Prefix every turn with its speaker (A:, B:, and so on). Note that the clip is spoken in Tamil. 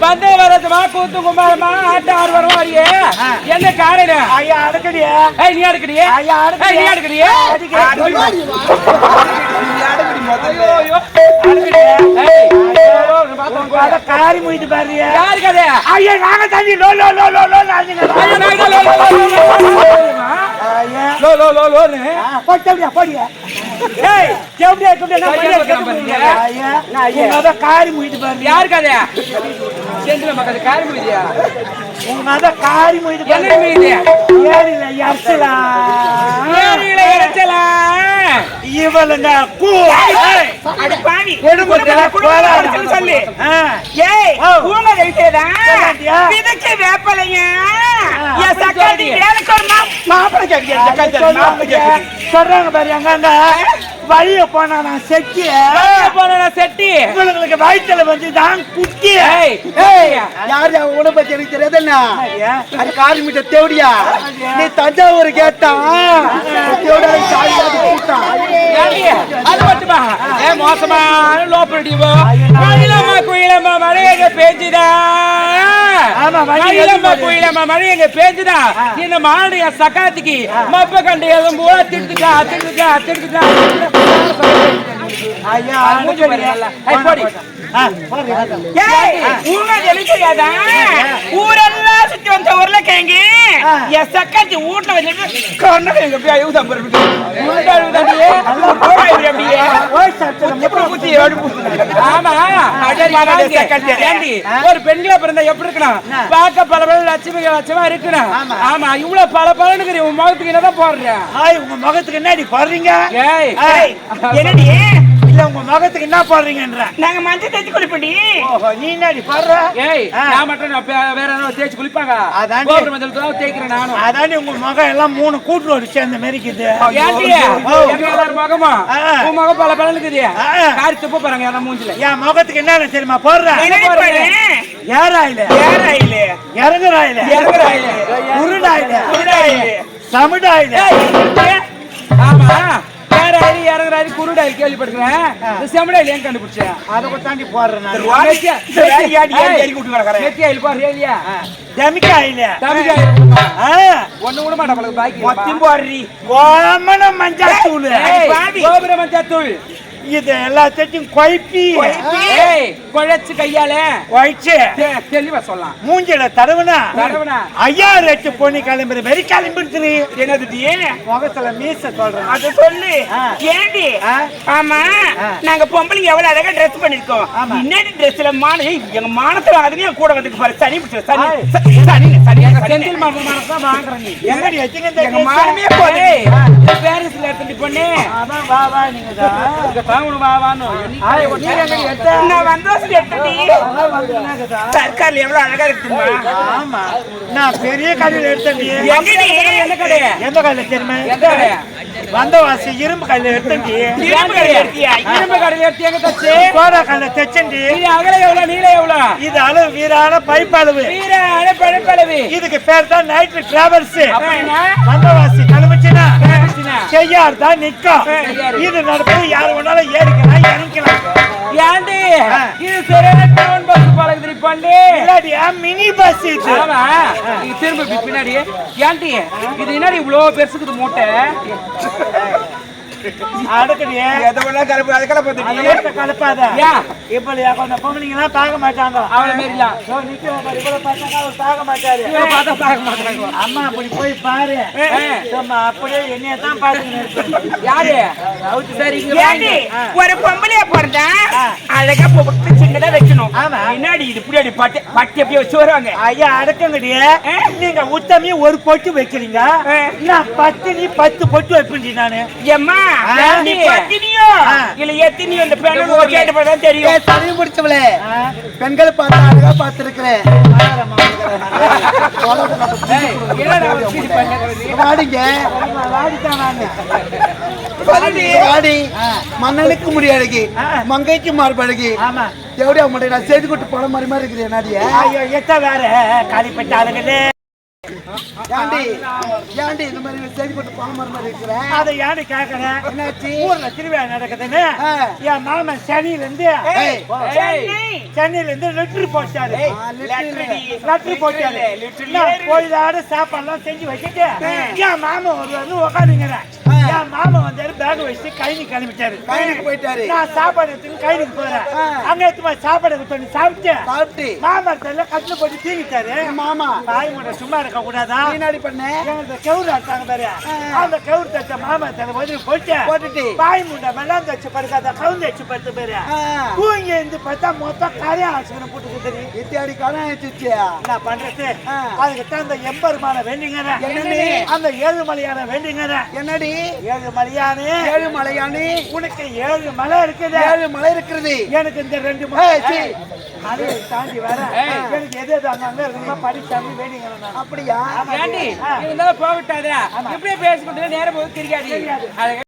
A: வந்தே வரதுமா கூத்து குமாரமா ஆட்ட ஆறு வரும் வரையே என்ன காரணம் ஐயா அடுக்கடியா நீ அடுக்கடியா நீ அடுக்கடியா காரி முடித்து பாரு யாரு கதை ஐயா நாங்க தண்ணி low low low low low low low low low போடியா போடியா ஏய் கேப்டியா கேப்டியா காரி முடித்து பாரு யாரு கதை செந்தில மக்கள் காரி முடிதியா உங்க காரி முடித்து என்ன முடிதியா ஏறில எரச்சலா ஏறில எரச்சலா இவளங்க கூ அடி பாவி எடுமுடல கோலாடன்னு சொல்லி ஏய் ஊங்க ரைட்டேடா இதுக்கு வேப்பலையா ஏ சக்கடி எனக்கு ஒரு மாப்பிள கேக்குது சக்கடி மாப்பிள கேக்குது சொல்றாங்க பாரு அங்கங்க வழிய போனா நான் செட்டி உங்களுக்கு வயித்துல வந்து தான் குட்டி யாரு உன பத்தி எனக்கு தெரியாது என்ன அது காரிமிட்ட தேவடியா நீ தஞ்சாவூர் கேட்டா அது மட்டுமா மோசமான லோப்படிவோ குயிலம்மா மழை எங்க பேஞ்சுதா மழை எங்க பேஞ்சுதா இந்த மாநில சக்காத்திக்கு மப்ப கண்டு எதுவும் போல திட்டுக்கா ஊரெல்லாம் சுத்தி வந்த ஊர்ல கேங்கி சக்காத்தி வீட்டுல ஒரு பெண்களை பிறந்த எப்படி இருக்கணும் பார்க்க பல பல லட்சமா இருக்கணும் ஆமா இவ்வளவு பல பலனுக்கு உங்க முகத்துக்கு என்னதான் போடுறேன் உங்க முகத்துக்கு என்ன போடுறீங்க என்னடி இல்ல உங்க முகத்துக்கு என்ன போடுறீங்கன்ற நாங்க மஞ்சள் தேய்ச்சி குளிப்படி ஓஹோ நீ என்னடி போடுற ஏய் நான் மட்டும் வேற ஏதாவது தேய்ச்சி குளிப்பாங்க அதான் கோபுர மஞ்சள் தான் தேய்க்கிறேன் நானும் அதானே உங்க முகம் எல்லாம் மூணு கூட்டுரோடு சேர்ந்த மாதிரி இருக்குது ஏன்டி எல்லாரும் முகமா உன் முகம் பல பல இருக்குது காரி துப்ப போறாங்க யாரா மூஞ்சில என் முகத்துக்கு என்ன தெரியுமா போடுற ஏறாயில இறங்குறாயில உருடாயில சமுடாயில ஆமா இறங்குறாரு குருடாய் கேள்விப்படுறேன் செமடாயில் ஏன் கண்டுபிடிச்சேன் அதை தாண்டி போடுறேன் ஒண்ணு கூட மாட்டா பாக்கி போடுறி மஞ்சாத்தூள் மஞ்சாத்தூள் இது எல்லாத்தையும் குழப்பி குழைச்சு கையால குழைச்சு தெளிவா சொல்லலாம் மூஞ்சில தடவுனா ஐயா ரெட்டு பொண்ணு கிளம்புற வெறி கிளம்பிடுச்சு என்னது முகத்துல மீச சொல்றேன் அது சொல்லு ஏண்டி ஆமா நாங்க பொம்பளைங்க எவ்வளவு அழகா ட்ரெஸ் பண்ணிருக்கோம் இன்னொரு ட்ரெஸ்ல எங்க மானத்துல அதுலயும் கூட வந்துட்டு பாரு சனி செந்தில் மானத்தான் வாங்குறேன் நீ எங்கடி எங்க மானமே போடு பாரிஸ்ல எடுத்துட்டு பொண்ணு அதான் வா வா நீங்க சர்க்கார்ல எவ்வளவு அழகா இருக்குமா ஆமா நான் பெரிய கடையில எடுத்தேன் எந்த கடையில தெரியுமா வந்தவாசி இரும்பு கடையில எடுத்தேன் இரும்பு கடையில எடுத்து எங்க தச்சு கோரா கடையில தச்சண்டி அகல எவ்வளவு நீள எவ்வளவு இது அளவு வீரான பைப் அளவு இதுக்கு பேர் தான் நைட் டிராவல்ஸ் வந்தவாசி கிளம்பிச்சுனா செய்யார் தான் நிக்கும் இது நடப்பது யாரு வேணாலும் ஏறிக்கலாம் இறங்கிக்கலாம் ஏண்டி இது சரியான டவுன் பஸ் பழகுது பண்ணி இல்லடியா மினி பஸ் இது ஆமா இது திரும்ப பின்னாடி ஏண்டி இது என்னடி இவ்ளோ பெருசுக்குது மூட்டை
B: அடுக்கடியே
A: எதை ஒண்ணா கலப்பு அது கலப்பு
B: கலப்பாத இப்ப கொஞ்சம் பொம்பளைங்க எல்லாம் பார்க்க மாட்டாங்க
A: அவளை மாரிலாம்
B: இவ்வளவு பசங்க அவர் பார்க்க மாட்டாரு
A: பார்க்க மாட்டாங்க
B: அம்மா அப்படி போய் பாரு அப்படியே என்னைய தான் பாத்துக்கணும்
A: யாரு
B: சரி
A: ஒரு பொம்பளைய பிறந்தா அழகா பொட்டு சின்னதா வைக்கணும் முன்னாடி இது இப்படி பட்டு பட்டு எப்படி வச்சு வருவாங்க
B: ஐயா அடக்கங்கடிய நீங்க உத்தமி ஒரு பொட்டு வைக்கிறீங்க நான் 10 பொட்டு வைப்பேன் நானு
A: ஏம்மா நீ பத்தினியோ இல்ல எத்தினியோ இந்த பெண்ணு கேட்டப்பதான் தெரியும்
C: தனி முடிச்சவளே பெண்களை பார்த்தா அழகா பார்த்திருக்கிறேன் வாடிங்க
B: வாடித்தான் நானு
C: வாடி மன்னனுக்கு முடியாடுகி மங்கைக்கு மாறுபடுகி எப்படி அவங்கள்ட்ட நான் செய்து கொட்டு போன மாதிரி இருக்கிறேன் நாடிய
B: ஐயோ எத்த வேற காலிப்பட்ட ஆளுங்களே
C: ஏண்டி ஏண்டி இந்த மாதிரி செய்து கொட்டு போன மாதிரி இருக்கிறேன்
B: அதை யாரு கேக்குறேன்
C: என்னாச்சு
B: ஊர்ல திருவிழா நடக்குதுன்னு என் மாமன் சென்னையில இருந்து லெட்டர் போட்டாரு லெட்டர் போட்டாரு போயிதாடு சாப்பாடுலாம் செஞ்சு வச்சுட்டு என் மாமன் ஒரு வந்து உட்காந்துங்கிறேன் என் மாமன் வந்தாரு பேக் வச்சு கைனி கிளம்பிட்டாரு
C: கைனுக்கு போயிட்டாரு
B: நான் சாப்பாடு எடுத்து கைனுக்கு போறேன் அங்க எடுத்து சாப்பாடு எடுத்து சாப்பிட்டு மாமரத்துல கட்டில போட்டு தீங்கிட்டாரு
C: மாமா
B: தாய் முறை சும்மா இருக்க கூடாதா
C: நீனாடி பண்ண
B: எங்க கவுரு அட்டாங்க பாரு அந்த கவுரு தச்ச மாமரத்துல வந்து போட்டுட்டு பாய் முண்டை வெள்ளம் தச்சு படுக்காத கவுந்து வச்சு படுத்து பேரு தூங்கி இருந்து பார்த்தா மொத்தம் கரையா ஆச்சுன்னு போட்டு கொடுத்துரு
C: இத்தியாடி கடன் வச்சுச்சு
B: என்ன பண்றது அதுக்கு தான் அந்த எம்பெருமான வேண்டிங்கிறேன் அந்த ஏழுமலையான வேண்டிங்கிறேன்
C: என்னடி
B: ஏழுமலையானே
C: ஏழுமலையானே
B: உனக்கு 7 மலை இருக்குது
C: 7 மலை இருக்கிறது
B: எனக்கு இந்த 2 மலை அதை தாண்டி வர எனக்கு எது அங்க இருக்கணுமா படிச்சாமி வேண்டிங்கிறேன்
C: அப்படியா
A: போகட்டாதா இப்படியே பேசிக்கிட்டு நேரம் போது தெரியாது